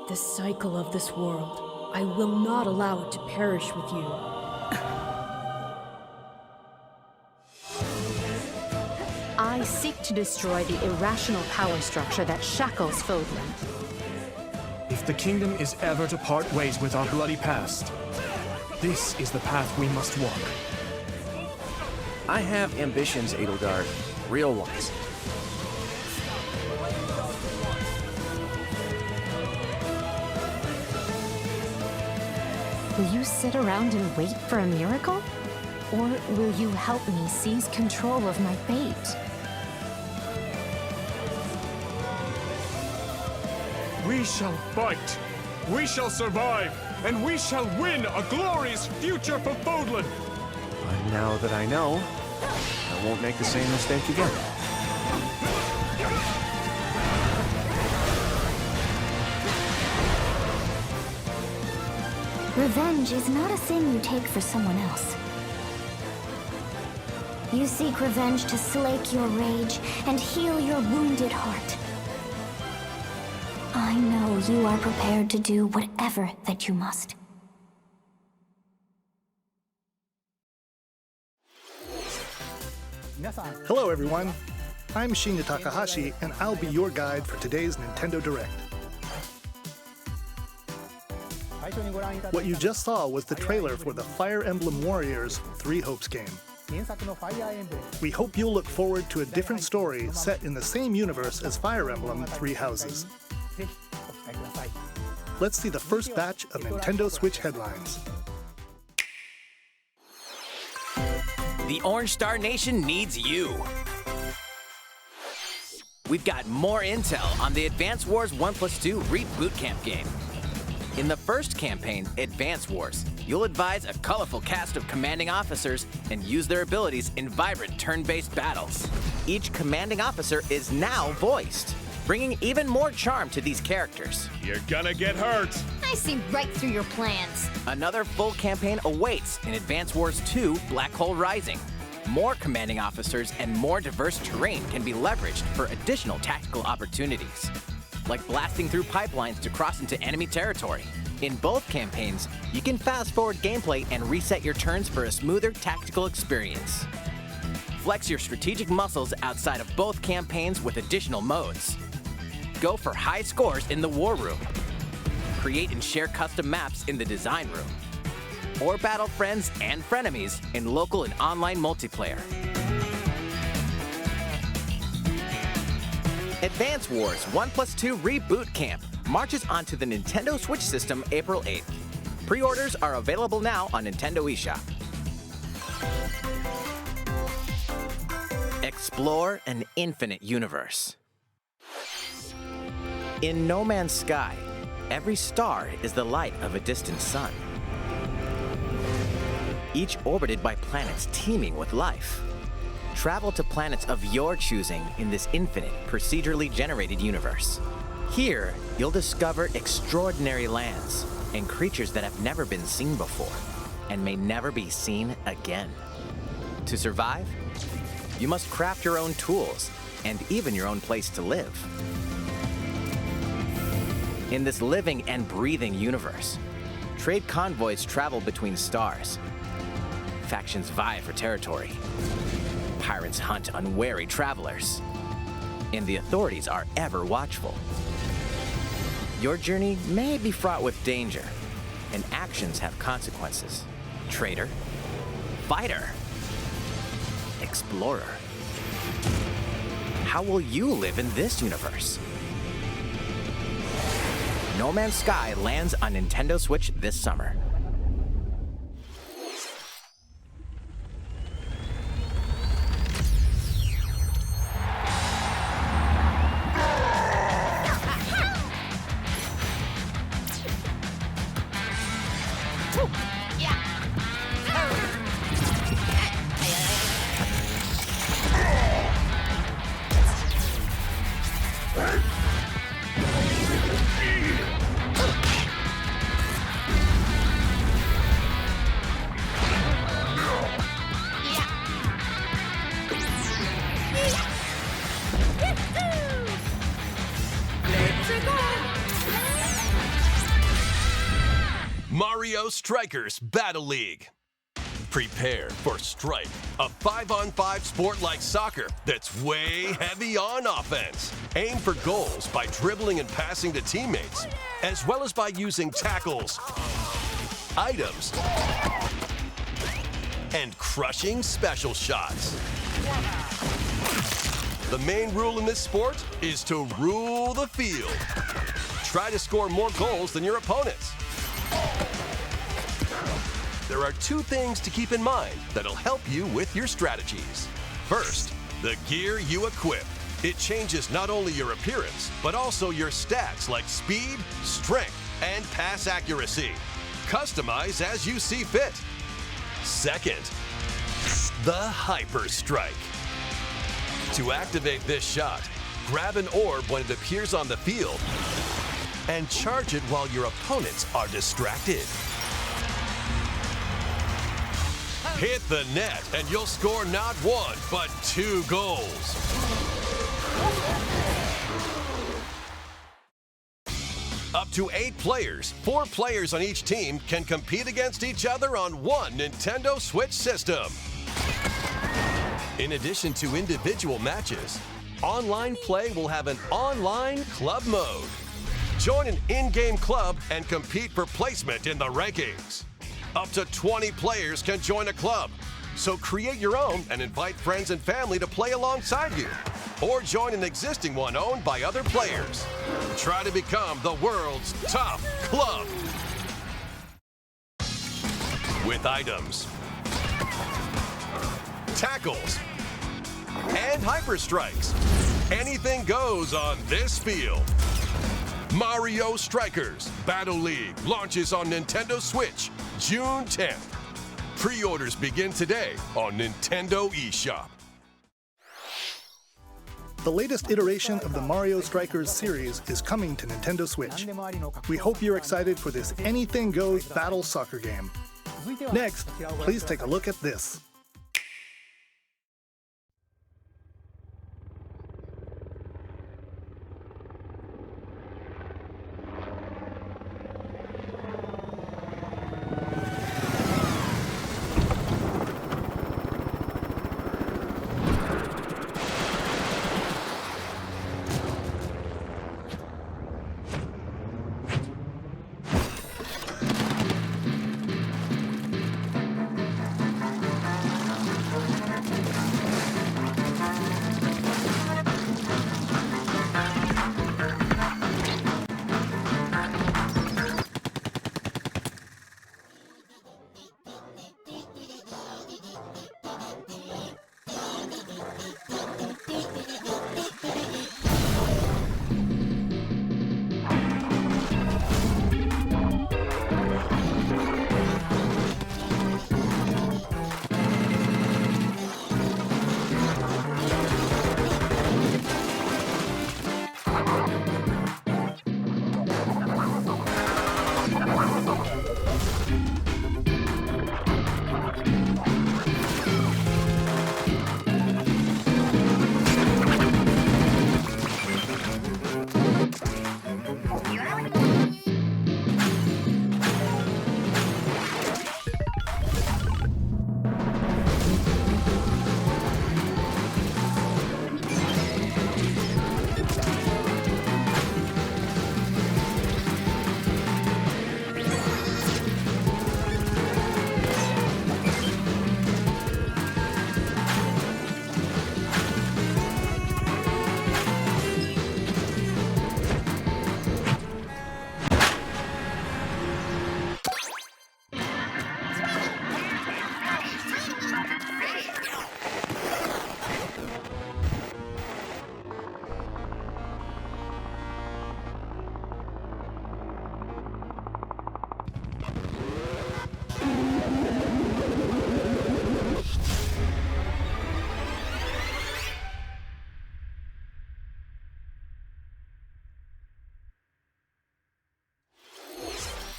The cycle of this world. I will not allow it to perish with you. I seek to destroy the irrational power structure that shackles Fodlan. If the kingdom is ever to part ways with our bloody past, this is the path we must walk. I have ambitions, Edelgard. Real ones. Will you sit around and wait for a miracle? Or will you help me seize control of my fate? We shall fight, we shall survive, and we shall win a glorious future for Fodlan! But now that I know, I won't make the same mistake again. Revenge is not a thing you take for someone else. You seek revenge to slake your rage and heal your wounded heart. I know you are prepared to do whatever that you must. Hello everyone, I'm Shinya Takahashi and I'll be your guide for today's Nintendo Direct. What you just saw was the trailer for the Fire Emblem Warriors 3 Hopes game. We hope you'll look forward to a different story set in the same universe as Fire Emblem 3 Houses. Let's see the first batch of Nintendo Switch headlines. The Orange Star Nation needs you. We've got more intel on the Advance Wars 1+2 Reboot Camp game. In the first campaign, Advance Wars, you'll advise a colorful cast of commanding officers and use their abilities in vibrant turn-based battles. Each commanding officer is now voiced, bringing even more charm to these characters. You're gonna get hurt! I see right through your plans. Another full campaign awaits in Advance Wars 2 Black Hole Rising. More commanding officers and more diverse terrain can be leveraged for additional tactical opportunities, like blasting through pipelines to cross into enemy territory. In both campaigns, you can fast-forward gameplay and reset your turns for a smoother tactical experience. Flex your strategic muscles outside of both campaigns with additional modes. Go for high scores in the War Room. Create and share custom maps in the Design Room. Or battle friends and frenemies in local and online multiplayer. Advance Wars 1+2 Reboot Camp marches onto the Nintendo Switch system April 8th. Pre-orders are available now on Nintendo eShop. Explore an infinite universe. In No Man's Sky, every star is the light of a distant sun, each orbited by planets teeming with life. Travel to planets of your choosing in this infinite, procedurally generated universe. Here, you'll discover extraordinary lands and creatures that have never been seen before and may never be seen again. To survive, you must craft your own tools and even your own place to live. In this living and breathing universe, trade convoys travel between stars. Factions vie for territory. Pirates hunt unwary travelers. And the authorities are ever watchful. Your journey may be fraught with danger, and actions have consequences. Traitor, fighter, explorer. How will you live in this universe? No Man's Sky lands on Nintendo Switch this summer. Mario Strikers Battle League. Prepare for Strike, a 5-on-5 sport like soccer that's way heavy on offense. Aim for goals by dribbling and passing to teammates, as well as by using tackles, items, and crushing special shots. The main rule in this sport is to rule the field. Try to score more goals than your opponents. There are two things to keep in mind that'll help you with your strategies. First, the gear you equip. It changes not only your appearance, but also your stats like speed, strength, and pass accuracy. Customize as you see fit. Second, the Hyper Strike. To activate this shot, grab an orb when it appears on the field and charge it while your opponents are distracted. Hit the net and you'll score not one, but 2 goals. Up to 8 players, 4 players on each team can compete against each other on one Nintendo Switch system. In addition to individual matches, online play will have an online club mode. Join an in-game club and compete for placement in the rankings. Up to 20 players can join a club, so create your own and invite friends and family to play alongside you, or join an existing one owned by other players. Try to become the world's top club. With items, tackles, and hyper strikes, anything goes on this field. Mario Strikers Battle League launches on Nintendo Switch June 10th. Pre-orders begin today on Nintendo eShop. The latest iteration of the Mario Strikers series is coming to Nintendo Switch. We hope you're excited for this anything goes battle soccer game. Next, please take a look at this.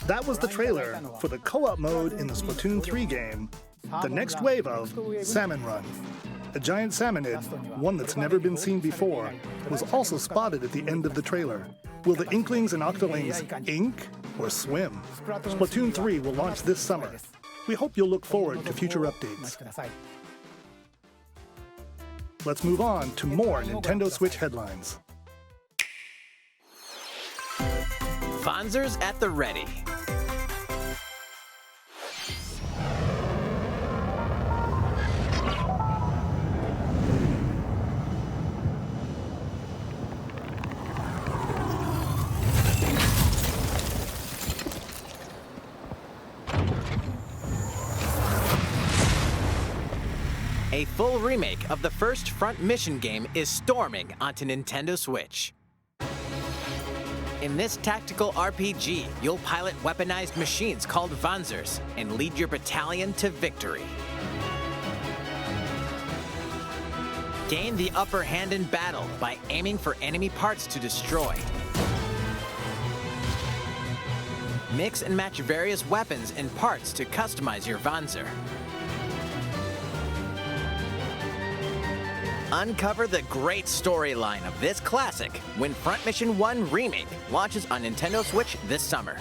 That was the trailer for the co-op mode in the Splatoon 3 game, the next wave of Salmon Run. A giant salmonid, one that's never been seen before, was also spotted at the end of the trailer. Will the Inklings and Octolings ink or swim? Splatoon 3 will launch this summer. We hope you'll look forward to future updates. Let's move on to more Nintendo Switch headlines. Fonzers at the ready. A full remake of the first Front Mission game is storming onto Nintendo Switch. In this tactical RPG, you'll pilot weaponized machines called Fonzers and lead your battalion to victory. Gain the upper hand in battle by aiming for enemy parts to destroy. Mix and match various weapons and parts to customize your Fonzer. Uncover the great storyline of this classic when Front Mission 1 Remake launches on Nintendo Switch this summer.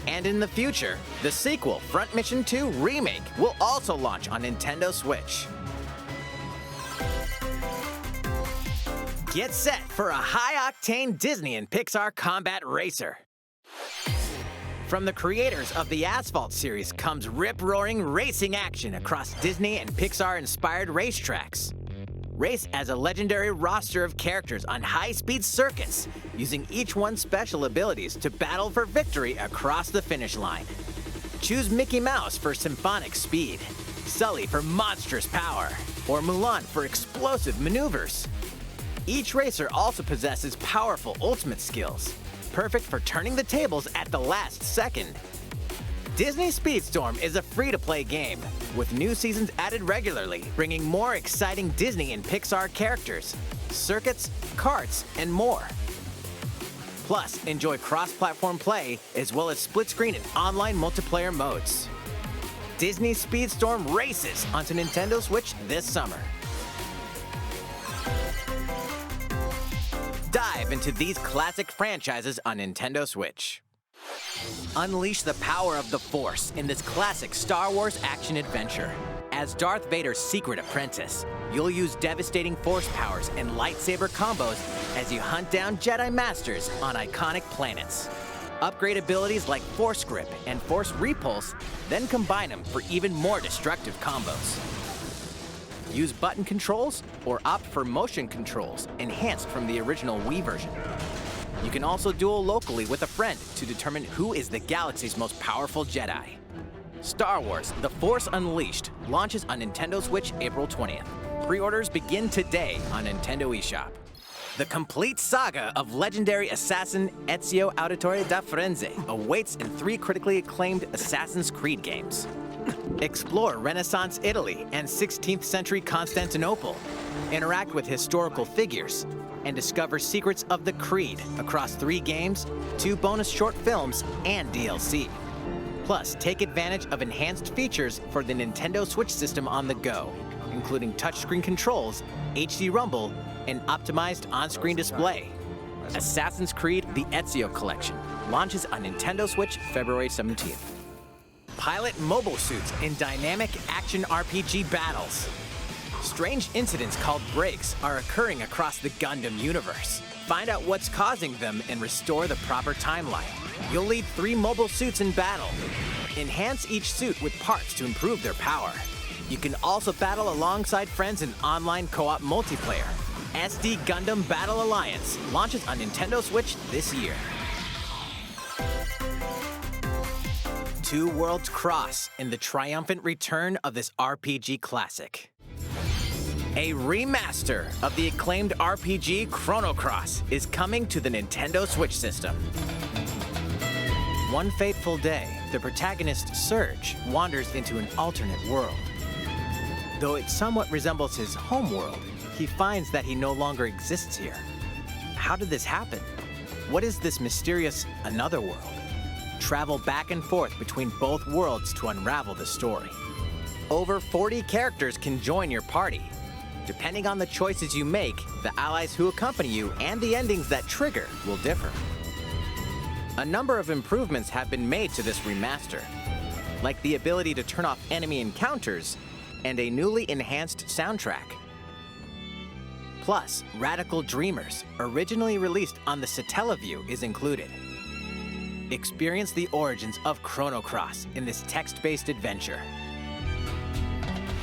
And in the future, the sequel, Front Mission 2 Remake, will also launch on Nintendo Switch. Get set for a high-octane Disney and Pixar combat racer. From the creators of the Asphalt series comes rip-roaring racing action across Disney and Pixar-inspired racetracks. Race as a legendary roster of characters on high-speed circuits, using each one's special abilities to battle for victory across the finish line. Choose Mickey Mouse for symphonic speed, Sully for monstrous power, or Mulan for explosive maneuvers. Each racer also possesses powerful ultimate skills, perfect for turning the tables at the last second. Disney Speedstorm is a free-to-play game, with new seasons added regularly, bringing more exciting Disney and Pixar characters, circuits, karts, and more. Plus, enjoy cross-platform play, as well as split-screen and online multiplayer modes. Disney Speedstorm races onto Nintendo Switch this summer. Dive into these classic franchises on Nintendo Switch. Unleash the power of the Force in this classic Star Wars action-adventure. As Darth Vader's secret apprentice, you'll use devastating Force powers and lightsaber combos as you hunt down Jedi Masters on iconic planets. Upgrade abilities like Force Grip and Force Repulse, then combine them for even more destructive combos. Use button controls or opt for motion controls, enhanced from the original Wii version. You can also duel locally with a friend to determine who is the galaxy's most powerful Jedi. Star Wars: The Force Unleashed launches on Nintendo Switch April 20th. Pre-orders begin today on Nintendo eShop. The complete saga of legendary assassin Ezio Auditore da Firenze awaits in 3 critically acclaimed Assassin's Creed games. Explore Renaissance Italy and 16th century Constantinople. Interact with historical figures and discover secrets of the Creed across 3 games, 2 bonus short films, and DLC. Plus, take advantage of enhanced features for the Nintendo Switch system on the go, including touchscreen controls, HD Rumble, and optimized on-screen display. Assassin's Creed: The Ezio Collection launches on Nintendo Switch February 17th. Pilot mobile suits in dynamic action RPG battles. Strange incidents called breaks are occurring across the Gundam universe. Find out what's causing them and restore the proper timeline. You'll lead 3 mobile suits in battle. Enhance each suit with parts to improve their power. You can also battle alongside friends in online co-op multiplayer. SD Gundam Battle Alliance launches on Nintendo Switch this year. Two worlds cross in the triumphant return of this RPG classic. A remaster of the acclaimed RPG Chrono Cross is coming to the Nintendo Switch system. One fateful day, the protagonist Surge wanders into an alternate world. Though it somewhat resembles his home world, he finds that he no longer exists here. How did this happen? What is this mysterious another world? Travel back and forth between both worlds to unravel the story. Over 40 characters can join your party. Depending on the choices you make, the allies who accompany you and the endings that trigger will differ. A number of improvements have been made to this remaster, like the ability to turn off enemy encounters and a newly enhanced soundtrack. Plus, Radical Dreamers, originally released on the Satellaview, is included. Experience the origins of Chrono Cross in this text-based adventure.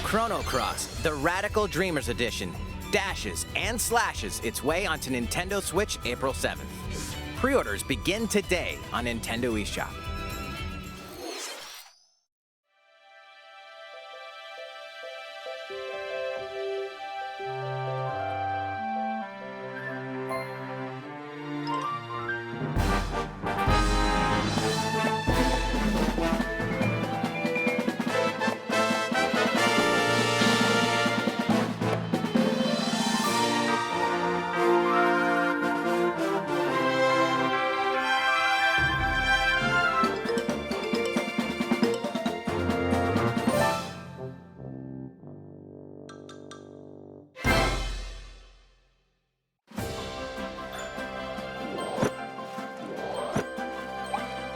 Chrono Cross, the Radical Dreamers Edition, dashes and slashes its way onto Nintendo Switch April 7th. Pre-orders begin today on Nintendo eShop.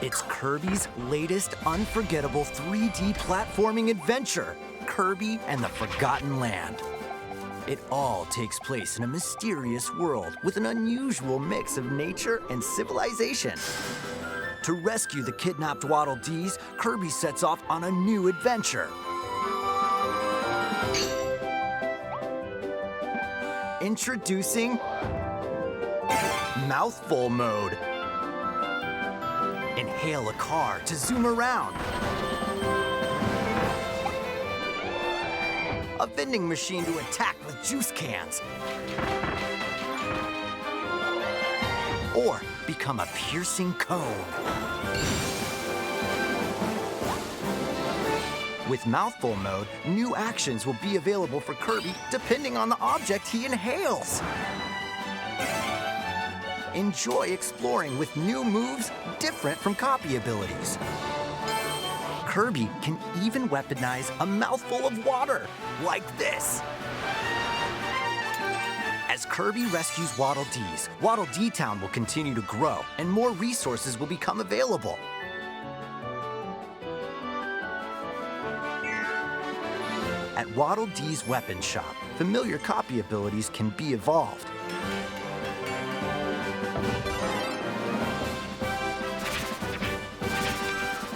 It's Kirby's latest unforgettable 3D platforming adventure, Kirby and the Forgotten Land. It all takes place in a mysterious world with an unusual mix of nature and civilization. To rescue the kidnapped Waddle Dees, Kirby sets off on a new adventure. Introducing Mouthful Mode. Inhale a car to zoom around. A vending machine to attack with juice cans. Or become a piercing cone. With Mouthful Mode, new actions will be available for Kirby depending on the object he inhales. Enjoy exploring with new moves different from copy abilities. Kirby can even weaponize a mouthful of water, like this. As Kirby rescues Waddle Dees, Waddle Dee Town will continue to grow, and more resources will become available. At Waddle Dee's Weapon Shop, familiar copy abilities can be evolved.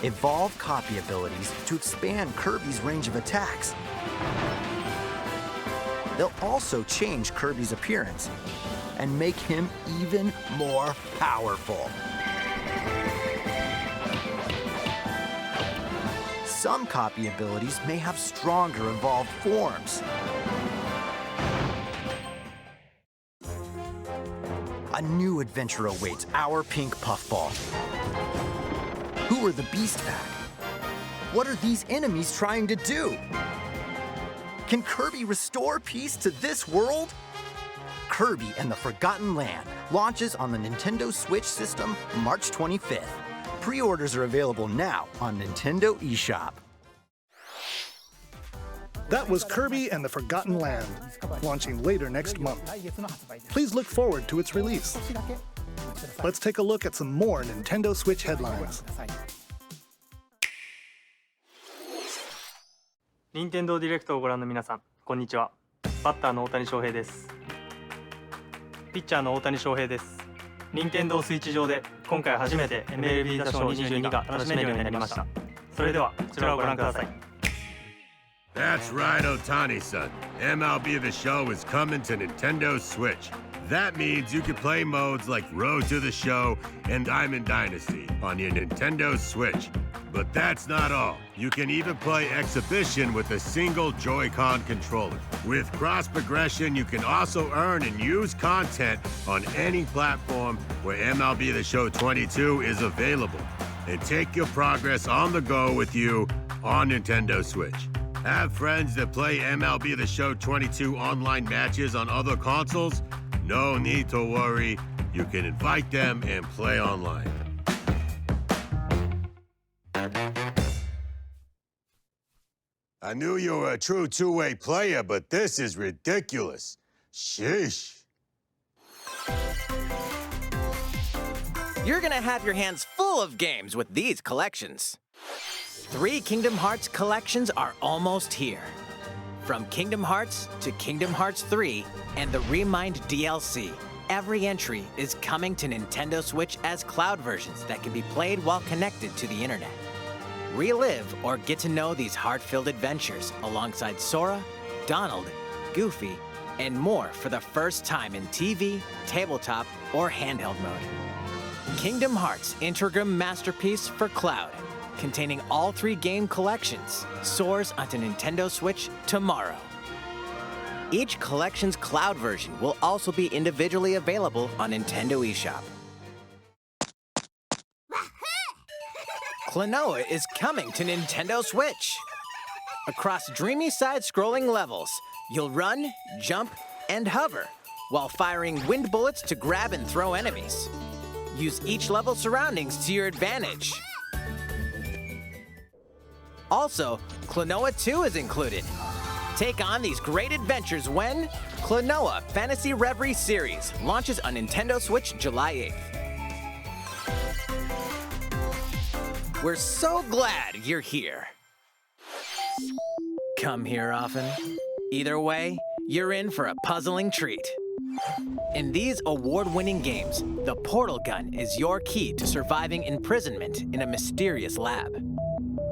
Evolve copy abilities to expand Kirby's range of attacks. They'll also change Kirby's appearance and make him even more powerful. Some copy abilities may have stronger evolved forms. A new adventure awaits our pink puffball. Who are the Beast Pack? What are these enemies trying to do? Can Kirby restore peace to this world? Kirby and the Forgotten Land launches on the Nintendo Switch system March 25th. Pre-orders are available now on Nintendo eShop. That was Kirby and the Forgotten Land, launching later next month. Please look forward to its release. Let's take a look at some more Nintendo Switch headlines. 任天堂ディレクトをご覧の皆さん、こんにちは。バッターの大谷翔平です。ピッチャーの大谷翔平です。任天堂スイッチ上で今回初めて MLB The Show 22が楽しめるようになりました。それではこちらをご覧ください。That's right, Otani-san. MLB The Show is coming to Nintendo Switch. That means you can play modes like Road to the Show and Diamond Dynasty on your Nintendo Switch. But that's not all. You can even play Exhibition with a single Joy-Con controller. With cross progression, you can also earn and use content on any platform where MLB The Show 22 is available. And take your progress on the go with you on Nintendo Switch. Have friends that play MLB The Show 22 online matches on other consoles? No need to worry. You can invite them and play online. I knew you were a true two-way player, but this is ridiculous. Sheesh. You're gonna have your hands full of games with these collections. 3 Kingdom Hearts collections are almost here. From Kingdom Hearts to Kingdom Hearts 3 and the Remind DLC, every entry is coming to Nintendo Switch as cloud versions that can be played while connected to the internet. Relive or get to know these heart-filled adventures alongside Sora, Donald, Goofy, and more for the first time in TV, tabletop, or handheld mode. Kingdom Hearts Intergram Masterpiece for Cloud, containing all 3 game collections, soars onto Nintendo Switch tomorrow. Each collection's cloud version will also be individually available on Nintendo eShop. Klonoa is coming to Nintendo Switch. Across dreamy side-scrolling levels, you'll run, jump, and hover, while firing wind bullets to grab and throw enemies. Use each level's surroundings to your advantage. Also, Klonoa 2 is included. Take on these great adventures when Klonoa Fantasy Reverie Series launches on Nintendo Switch July 8th. We're so glad you're here. Come here often. Either way, you're in for a puzzling treat. In these award-winning games, the portal gun is your key to surviving imprisonment in a mysterious lab.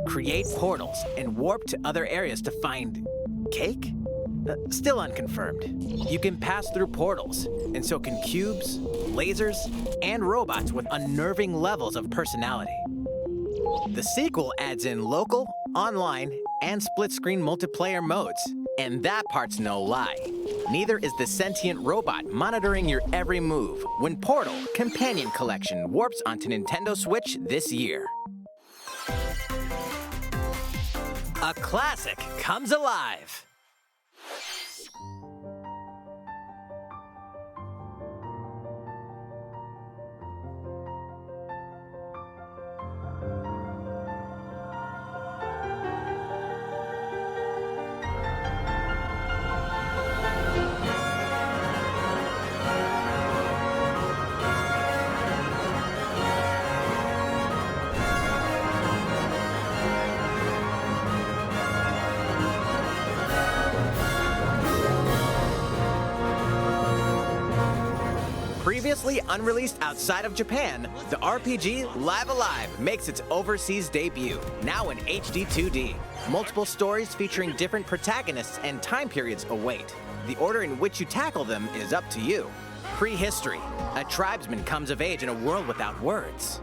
Create portals and warp to other areas to find cake? Still unconfirmed. You can pass through portals, and so can cubes, lasers, and robots with unnerving levels of personality. The sequel adds in local, online, and split-screen multiplayer modes, and that part's no lie. Neither is the sentient robot monitoring your every move when Portal Companion Collection warps onto Nintendo Switch this year. A classic comes alive. Previously unreleased outside of Japan, the RPG Live Alive makes its overseas debut, now in HD 2D. Multiple stories featuring different protagonists and time periods await. The order in which you tackle them is up to you. Prehistory, a tribesman comes of age in a world without words.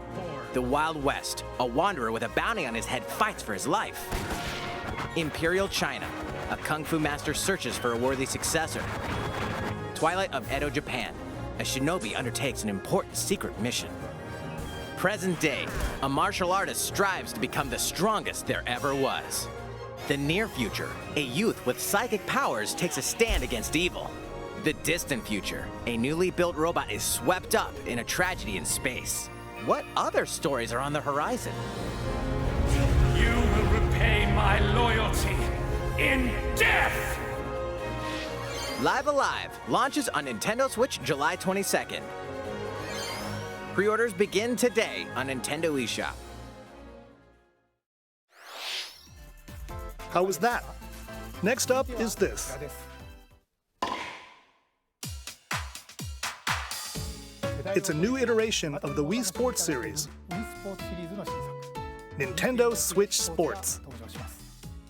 The Wild West, a wanderer with a bounty on his head fights for his life. Imperial China, a kung fu master searches for a worthy successor. Twilight of Edo, Japan, a shinobi undertakes an important secret mission. Present day, a martial artist strives to become the strongest there ever was. The near future, a youth with psychic powers takes a stand against evil. The distant future, a newly built robot is swept up in a tragedy in space. What other stories are on the horizon? You will repay my loyalty in death! Live Alive launches on Nintendo Switch July 22nd. Pre-orders begin today on Nintendo eShop. How was that? Next up is this. It's a new iteration of the Wii Sports series, Nintendo Switch Sports.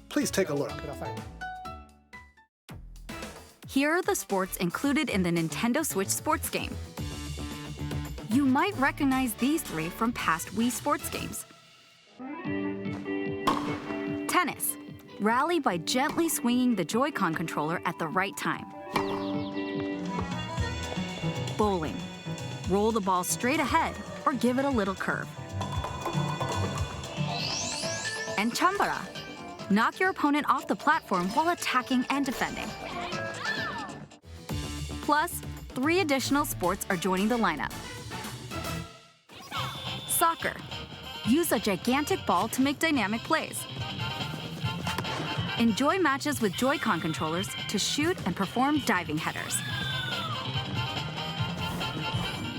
Please take a look. Here are the sports included in the Nintendo Switch Sports game. You might recognize these 3 from past Wii Sports games. Tennis. Rally by gently swinging the Joy-Con controller at the right time. Bowling. Roll the ball straight ahead or give it a little curve. And Chambara. Knock your opponent off the platform while attacking and defending. Plus, 3 additional sports are joining the lineup. Soccer. Use a gigantic ball to make dynamic plays. Enjoy matches with Joy-Con controllers to shoot and perform diving headers.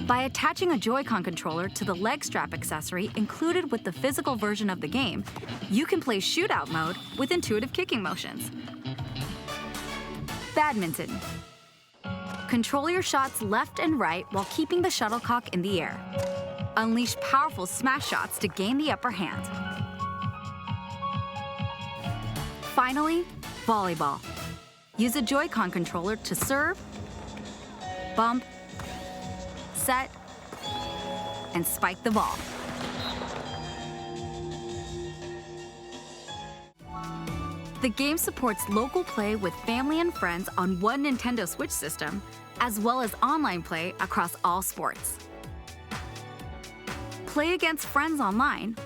By attaching a Joy-Con controller to the leg strap accessory included with the physical version of the game, you can play shootout mode with intuitive kicking motions. Badminton. Control your shots left and right while keeping the shuttlecock in the air. Unleash powerful smash shots to gain the upper hand. Finally, volleyball. Use a Joy-Con controller to serve, bump, set, and spike the ball. The game supports local play with family and friends on one Nintendo Switch system, as well as online play across all sports. Play against friends online,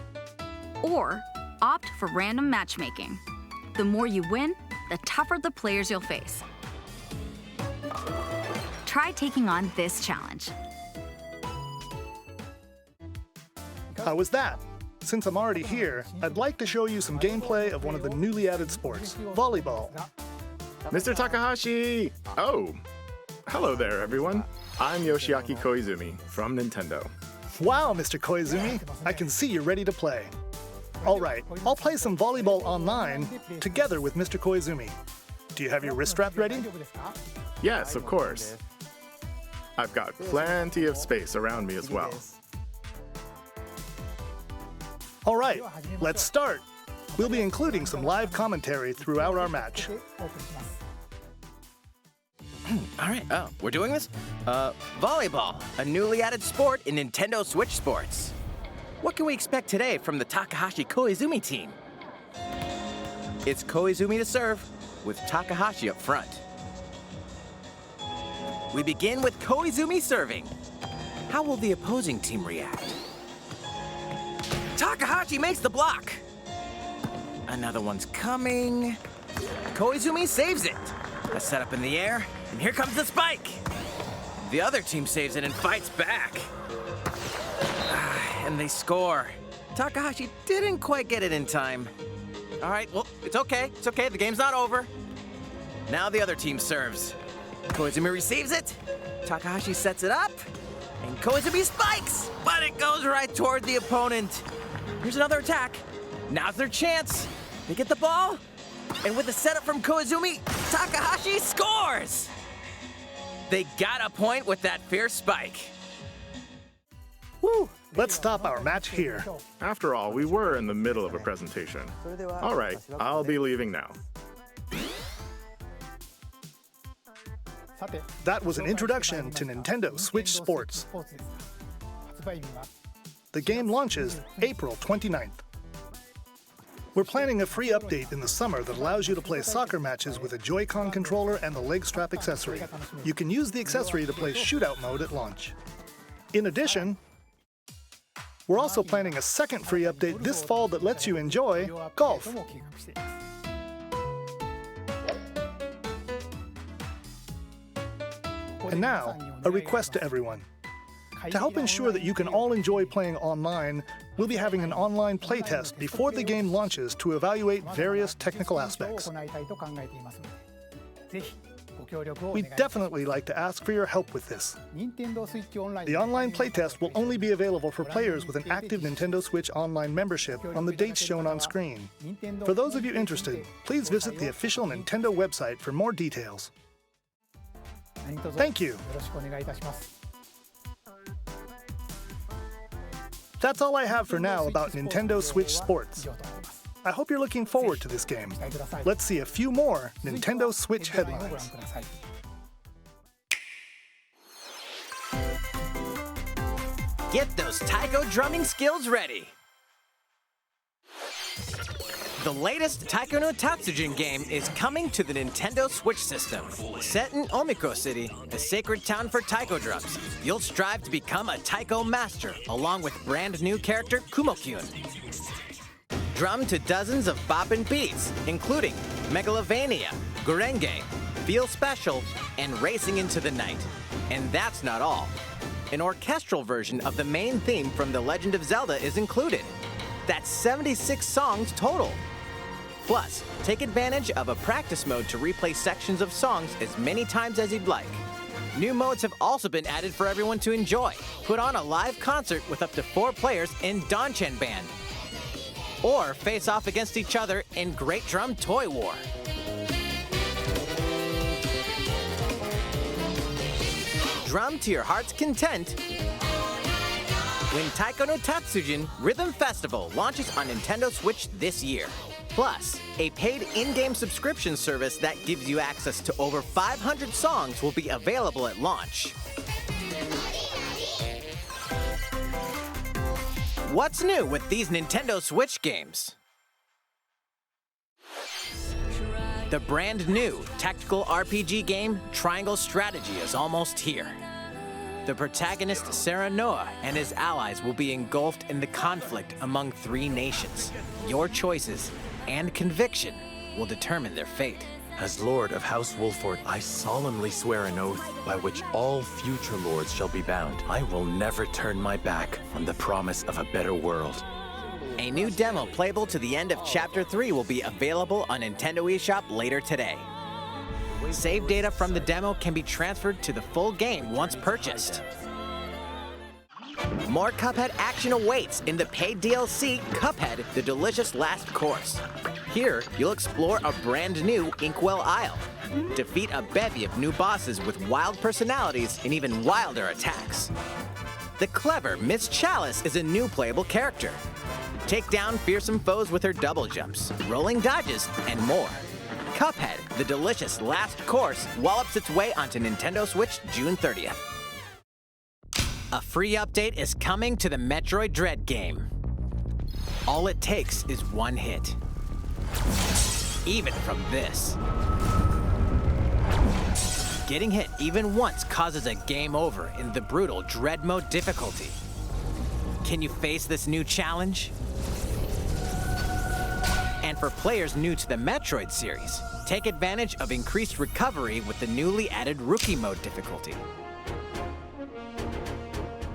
or opt for random matchmaking. The more you win, the tougher the players you'll face. Try taking on this challenge. How was that? Since I'm already here, I'd like to show you some gameplay of one of the newly added sports, volleyball. Mr. Takahashi! Oh, hello there, everyone. I'm Yoshiaki Koizumi from Nintendo. Wow, Mr. Koizumi, I can see you're ready to play. All right, I'll play some volleyball online together with Mr. Koizumi. Do you have your wrist strap ready? Yes, of course. I've got plenty of space around me as well. All right, let's start. We'll be including some live commentary throughout our match. All right, we're doing this? Volleyball, a newly added sport in Nintendo Switch Sports. What can we expect today from the Takahashi Koizumi team? It's Koizumi to serve, with Takahashi up front. We begin with Koizumi serving. How will the opposing team react? Takahashi makes the block. Another one's coming. Koizumi saves it. A setup in the air, and here comes the spike. The other team saves it and fights back. And they score. Takahashi didn't quite get it in time. All right, well, it's okay. It's okay, the game's not over. Now the other team serves. Koizumi receives it. Takahashi sets it up. And Koizumi spikes, but it goes right toward the opponent. Here's another attack. Now's their chance. They get the ball, and with the setup from Koizumi, Takahashi scores! They got a point with that fierce spike. Woo! Let's stop our match here. After all, we were in the middle of a presentation. All right, I'll be leaving now. That was an introduction to Nintendo Switch Sports. The game launches April 29th. We're planning a free update in the summer that allows you to play soccer matches with a Joy-Con controller and the leg strap accessory. You can use the accessory to play shootout mode at launch. In addition, we're also planning a second free update this fall that lets you enjoy golf. And now, a request to everyone. To help ensure that you can all enjoy playing online, we'll be having an online playtest before the game launches to evaluate various technical aspects. We'd definitely like to ask for your help with this. The online playtest will only be available for players with an active Nintendo Switch Online membership on the dates shown on screen. For those of you interested, please visit the official Nintendo website for more details. Thank you. That's all I have for now about Nintendo Switch Sports. I hope you're looking forward to this game. Let's see a few more Nintendo Switch headlines. Get those taiko drumming skills ready. The latest Taiko no Tatsujin game is coming to the Nintendo Switch system. Set in Omiko City, the sacred town for taiko drums, you'll strive to become a taiko master, along with brand new character Kumo-kyun. Drum to dozens of boppin' beats, including Megalovania, Gurenge, Feel Special, and Racing into the Night. And that's not all. An orchestral version of the main theme from The Legend of Zelda is included. That's 76 songs total. Plus, take advantage of a practice mode to replay sections of songs as many times as you'd like. New modes have also been added for everyone to enjoy. Put on a live concert with up to 4 players in Donchen Band. Or face off against each other in Great Drum Toy War. Drum to your heart's content when Taiko no Tatsujin Rhythm Festival launches on Nintendo Switch this year. Plus, a paid in-game subscription service that gives you access to over 500 songs will be available at launch. What's new with these Nintendo Switch games? The brand new tactical RPG game Triangle Strategy is almost here. The protagonist Serenoa and his allies will be engulfed in the conflict among 3 nations. Your choices and conviction will determine their fate. As Lord of House Wolford, I solemnly swear an oath by which all future lords shall be bound. I will never turn my back on the promise of a better world. A new demo playable to the end of Chapter 3 will be available on Nintendo eShop later today. Save data from the demo can be transferred to the full game once purchased. More Cuphead action awaits in the paid DLC, Cuphead, The Delicious Last Course. Here, you'll explore a brand new Inkwell Isle, defeat a bevy of new bosses with wild personalities and even wilder attacks. The clever Miss Chalice is a new playable character. Take down fearsome foes with her double jumps, rolling dodges, and more. Cuphead, The Delicious Last Course wallops its way onto Nintendo Switch June 30th. A free update is coming to the Metroid Dread game. All it takes is one hit. Even from this. Getting hit even once causes a game over in the brutal Dread Mode difficulty. Can you face this new challenge? And for players new to the Metroid series, take advantage of increased recovery with the newly added Rookie Mode difficulty.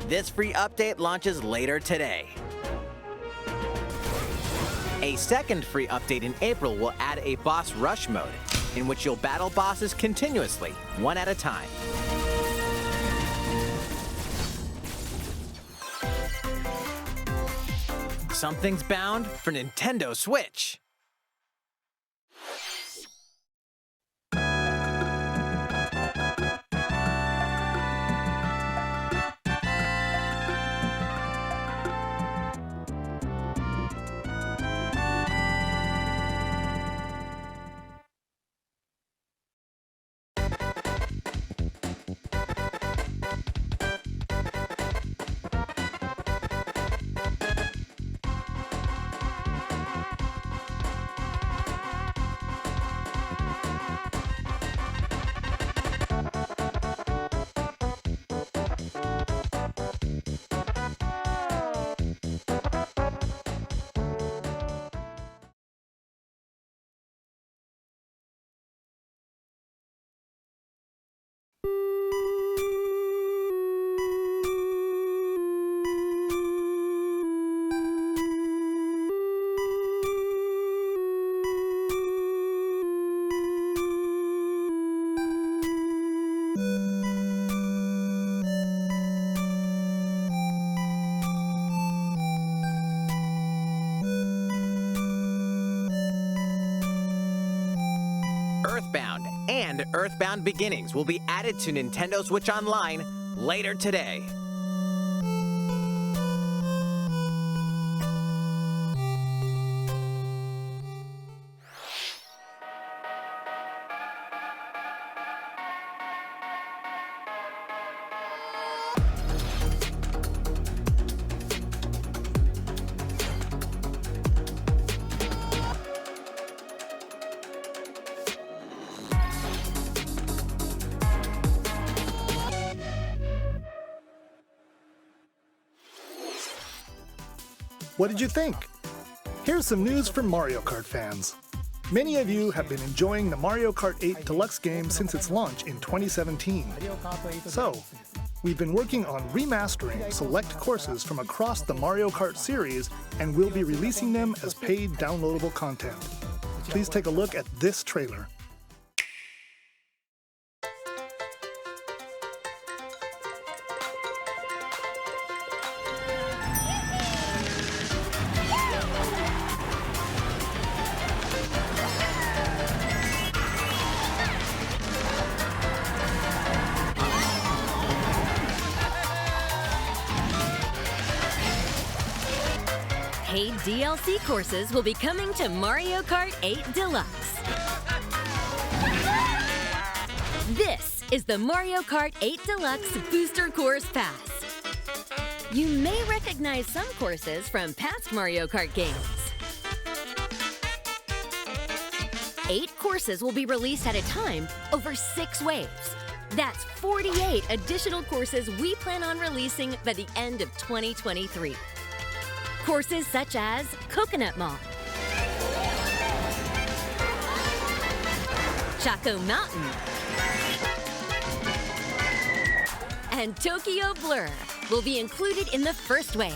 This free update launches later today. A second free update in April will add a Boss Rush mode, in which you'll battle bosses continuously, one at a time. Something's bound for Nintendo Switch. Earthbound and Earthbound Beginnings will be added to Nintendo Switch Online later today. What did you think? Here's some news for Mario Kart fans. Many of you have been enjoying the Mario Kart 8 Deluxe game since its launch in 2017. So, we've been working on remastering select courses from across the Mario Kart series, and we'll be releasing them as paid downloadable content. Please take a look at this trailer. Paid DLC courses will be coming to Mario Kart 8 Deluxe. This is the Mario Kart 8 Deluxe Booster Course Pass. You may recognize some courses from past Mario Kart games. 8 courses will be released at a time over 6 waves. That's 48 additional courses we plan on releasing by the end of 2023. Courses such as Coconut Mall, Chaco Mountain, and Tokyo Blur will be included in the first wave.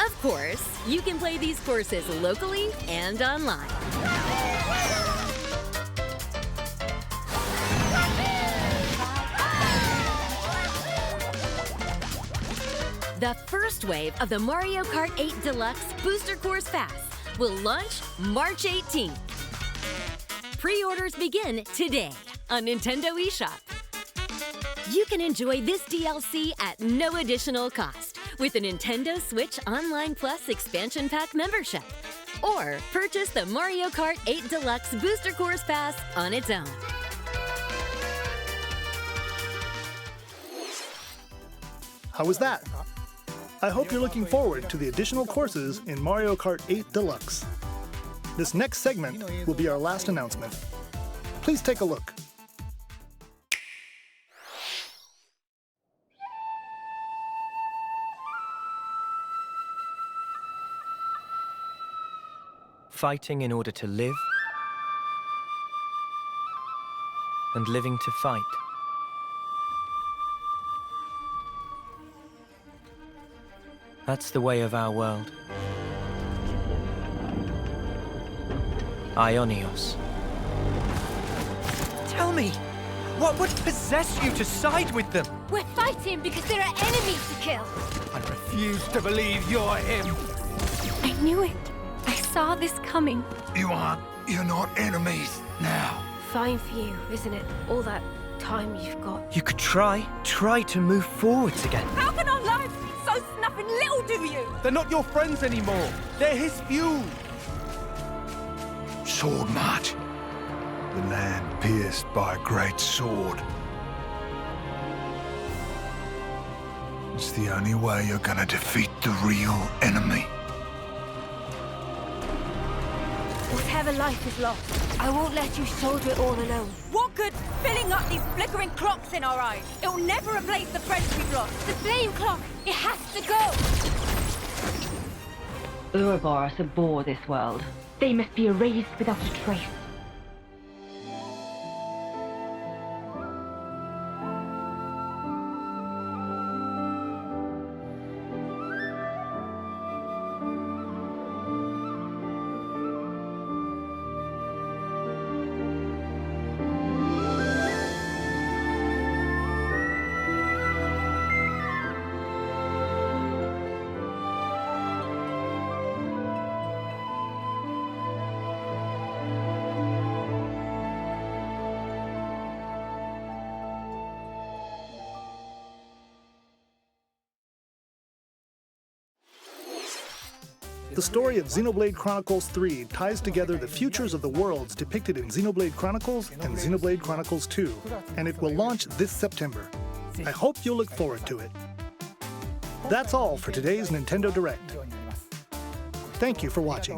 Of course, you can play these courses locally and online. The first wave of the Mario Kart 8 Deluxe Booster Course Pass will launch March 18th. Pre-orders begin today on Nintendo eShop. You can enjoy this DLC at no additional cost with a Nintendo Switch Online Plus Expansion Pack membership, or purchase the Mario Kart 8 Deluxe Booster Course Pass on its own. How was that? I hope you're looking forward to the additional courses in Mario Kart 8 Deluxe. This next segment will be our last announcement. Please take a look. Fighting in order to live, and living to fight. That's the way of our world. Ionios. Tell me, what would possess you to side with them? We're fighting because there are enemies to kill. I refuse to believe you're him. I knew it. I saw this coming. You're not enemies now. Fine for you, isn't it? All that time you've got. You could try to move forwards again. How can our lives be so snuffing little to you? They're not your friends anymore. They're his fuel. Sword march. The land pierced by a great sword. It's the only way you're gonna defeat the real enemy. Whatever life is lost, I won't let you shoulder it all alone. What good filling up these flickering clocks in our eyes? It'll never replace the friends we've lost. The flame clock, it has to go! Ouroboros abhor this world. They must be erased without a trace. The story of Xenoblade Chronicles 3 ties together the futures of the worlds depicted in Xenoblade Chronicles and Xenoblade Chronicles 2, and it will launch this September. I hope you'll look forward to it. That's all for today's Nintendo Direct. Thank you for watching.